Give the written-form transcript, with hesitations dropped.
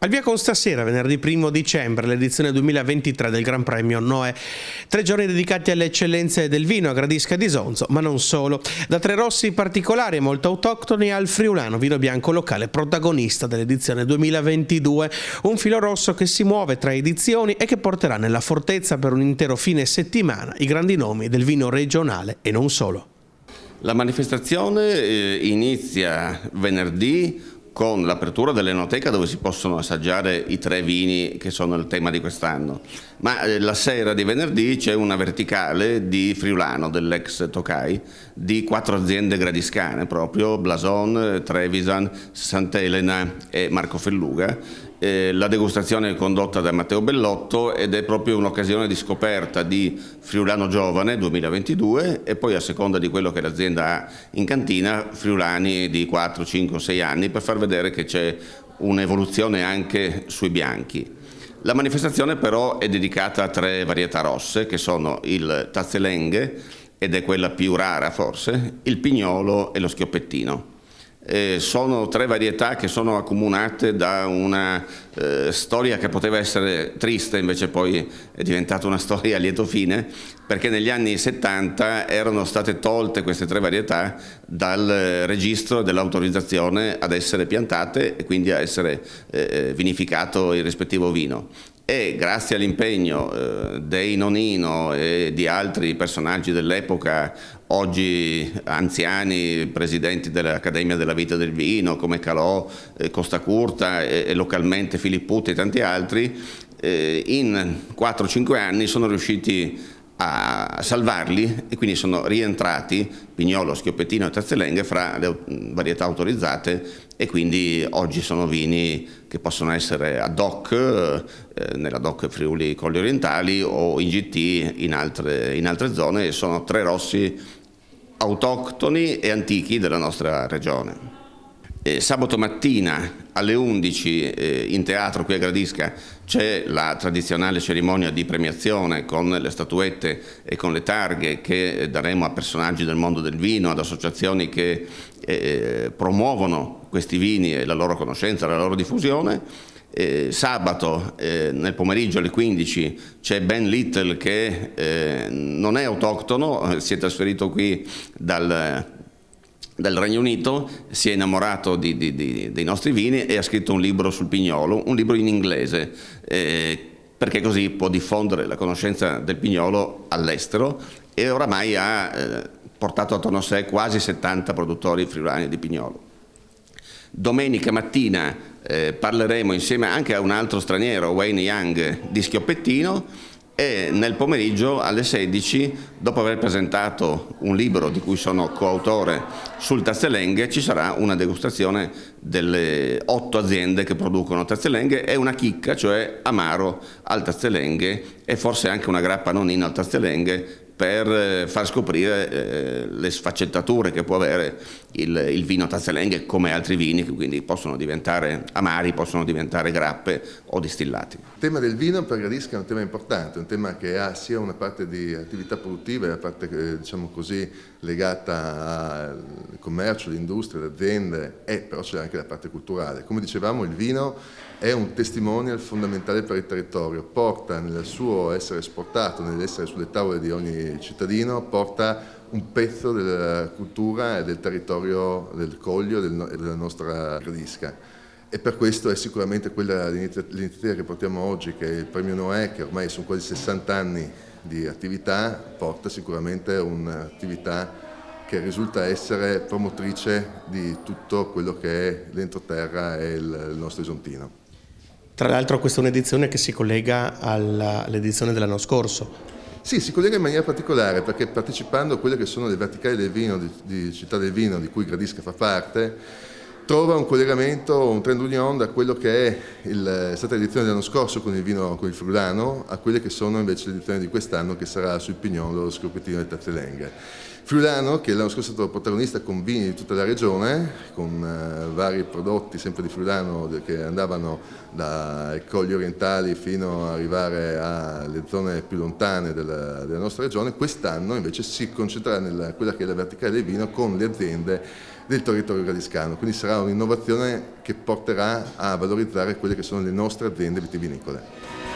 Al via con stasera, venerdì 1 dicembre, l'edizione 2023 del Gran Premio Noè. 3 giorni dedicati alle eccellenze del vino a Gradisca di Isonzo, ma non solo. Da tre rossi particolari e molto autoctoni al friulano, vino bianco locale protagonista dell'edizione 2022. Un filo rosso che si muove tra edizioni e che porterà nella fortezza per un intero fine settimana i grandi nomi del vino regionale e non solo. La manifestazione inizia venerdì con l'apertura dell'enoteca, dove si possono assaggiare i 3 vini che sono il tema di quest'anno. Ma la sera di venerdì c'è una verticale di friulano dell'ex Tokai di 4 aziende gradiscane, proprio Blason, Trevisan, Sant'Elena e Marco Felluga. La degustazione è condotta da Matteo Bellotto ed è proprio un'occasione di scoperta di friulano giovane 2022 e poi, a seconda di quello che l'azienda ha in cantina, friulani di 4, 5, 6 anni, per far vedere che c'è un'evoluzione anche sui bianchi. La manifestazione però è dedicata a 3 varietà rosse, che sono il Tazzelenghe, ed è quella più rara forse, il Pignolo e lo Schioppettino. Sono 3 varietà che sono accomunate da una storia che poteva essere triste, invece poi è diventata una storia a lieto fine, perché negli anni 70 erano state tolte queste 3 varietà dal registro dell'autorizzazione ad essere piantate e quindi a essere vinificato il rispettivo vino. E grazie all'impegno dei Nonino e di altri personaggi dell'epoca, oggi anziani, presidenti dell'Accademia della Vita del Vino come Calò, Costa Curta e localmente Filipputi e tanti altri, in 4-5 anni sono riusciti a salvarli e quindi sono rientrati Pignolo, Schioppettino e Tazzelenghe fra le varietà autorizzate, e quindi oggi sono vini che possono essere ad hoc nella DOC Friuli Colli Orientali o in GT in altre zone, e sono 3 rossi autoctoni e antichi della nostra regione. Sabato mattina alle 11 in teatro qui a Gradisca c'è la tradizionale cerimonia di premiazione con le statuette e con le targhe che daremo a personaggi del mondo del vino, ad associazioni che promuovono questi vini e la loro conoscenza, la loro diffusione. Sabato nel pomeriggio alle 15 c'è Ben Little, che non è autoctono, si è trasferito qui dal Regno Unito, si è innamorato dei nostri vini e ha scritto un libro sul Pignolo, un libro in inglese, perché così può diffondere la conoscenza del Pignolo all'estero, e oramai ha portato attorno a sé quasi 70 produttori friulani di Pignolo. Domenica mattina parleremo insieme anche a un altro straniero, Wayne Young, di Schioppettino, e nel pomeriggio alle 16, dopo aver presentato un libro di cui sono coautore sul Tazzelenghe, ci sarà una degustazione delle 8 aziende che producono Tazzelenghe e una chicca, cioè amaro al Tazzelenghe e forse anche una grappa nonina al Tazzelenghe, per far scoprire le sfaccettature che può avere il vino Tazzelenghe, come altri vini, che quindi possono diventare amari, possono diventare grappe o distillati. Il tema del vino per Gradisca è un tema importante, un tema che ha sia una parte di attività produttiva, la parte diciamo così legata al commercio, all'industria, alle aziende, e però c'è anche la parte culturale. Come dicevamo, il vino è un testimonial fondamentale per il territorio, porta nel suo essere esportato, nell'essere sulle tavole di ogni cittadino, porta un pezzo della cultura e del territorio del Coglio e della nostra Gradisca. E per questo è sicuramente quella l'iniziativa che portiamo oggi, che è il Premio Noè, che ormai sono quasi 60 anni di attività, porta sicuramente un'attività che risulta essere promotrice di tutto quello che è l'entroterra e il nostro Isontino. Tra l'altro questa è un'edizione che si collega all'edizione dell'anno scorso. Sì, si collega in maniera particolare, perché partecipando a quelle che sono le verticali del vino, di Città del Vino, di cui Gradisca fa parte, trova un collegamento, un trend union da quello che è stata l'edizione dell'anno scorso con il vino, con il friulano, a quelle che sono invece l'edizione di quest'anno, che sarà sul Pignolo, lo Schioppettino e il Tazzelenghe. Friulano, che l'anno scorso è stato protagonista con vini di tutta la regione, con vari prodotti sempre di Friulano che andavano dai Colli Orientali fino ad arrivare alle zone più lontane della nostra regione. Quest'anno invece si concentrerà nella quella che è la verticale del vino, con le aziende del territorio gradiscano, quindi sarà un'innovazione che porterà a valorizzare quelle che sono le nostre aziende vitivinicole.